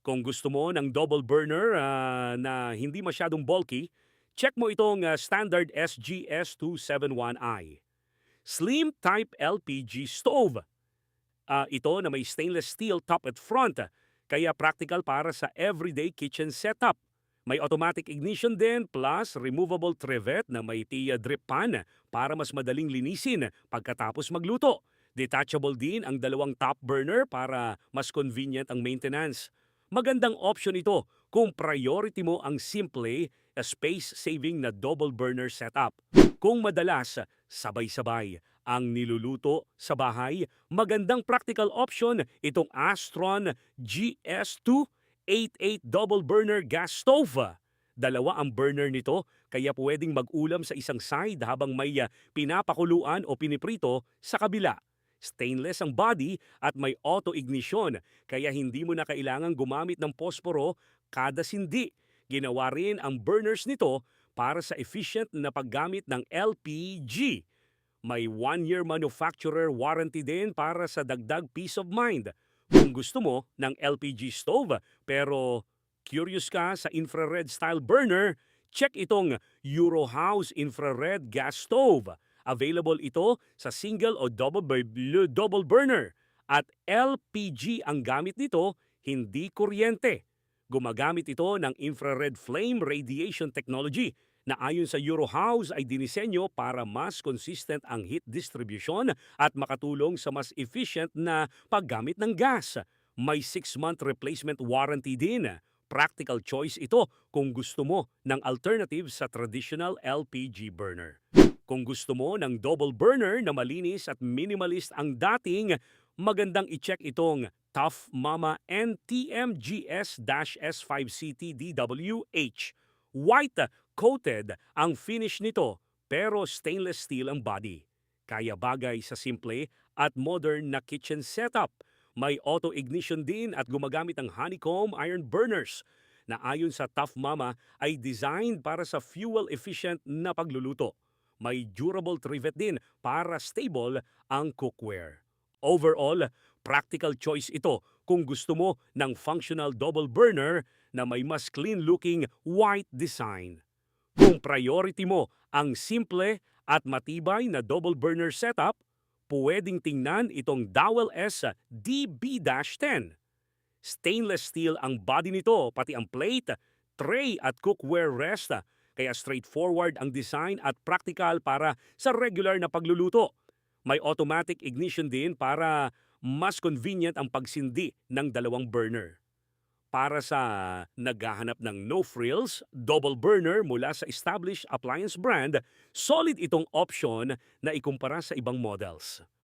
Kung gusto mo ng double burner na hindi masyadong bulky, check mo itong standard SGS271i. Slim Type LPG Stove. Ito na may stainless steel top at front, kaya practical para sa everyday kitchen setup. May automatic ignition din plus removable trivet na may tia drip pan para mas madaling linisin pagkatapos magluto. Detachable din ang dalawang top burner para mas convenient ang maintenance. Magandang option ito kung priority mo ang simple, space-saving na double burner setup. Kung madalas, sabay-sabay ang niluluto sa bahay, magandang practical option itong Astron GS288 double burner gas stove. Dalawa ang burner nito kaya pwedeng mag-ulam sa isang side habang may pinapakuluan o piniprito sa kabila. Stainless ang body at may auto-ignition kaya hindi mo na kailangang gumamit ng posporo kada sindi. Ginawa rin ang burners nito para sa efficient na paggamit ng LPG. May 1-year manufacturer warranty din para sa dagdag peace of mind. Kung gusto mo ng LPG stove pero curious ka sa infrared style burner, check itong Eurohouse Infrared Gas Stove. Available ito sa single o double burner. At LPG ang gamit nito, hindi kuryente. Gumagamit ito ng infrared flame radiation technology na ayon sa Eurohouse ay dinisenyo para mas consistent ang heat distribution at makatulong sa mas efficient na paggamit ng gas. May 6-month replacement warranty din. Practical choice ito kung gusto mo ng alternative sa traditional LPG burner. Kung gusto mo ng double burner na malinis at minimalist ang dating, magandang i-check itong Tough Mama NTMGS-S5CTDWH. White coated ang finish nito pero stainless steel ang body. Kaya bagay sa simple at modern na kitchen setup. May auto-ignition din at gumagamit ng honeycomb iron burners na ayon sa Tough Mama ay designed para sa fuel-efficient na pagluluto. May durable trivet din para stable ang cookware. Overall, practical choice ito kung gusto mo ng functional double burner na may mas clean-looking white design. Kung priority mo ang simple at matibay na double burner setup, pwedeng tingnan itong Dowel S DB-10. Stainless steel ang body nito, pati ang plate, tray at cookware rest. Kaya straightforward ang design at practical para sa regular na pagluluto. May automatic ignition din para mas convenient ang pagsindi ng dalawang burner. Para sa naghahanap ng no frills, double burner mula sa established appliance brand, solid itong option na ikumpara sa ibang models.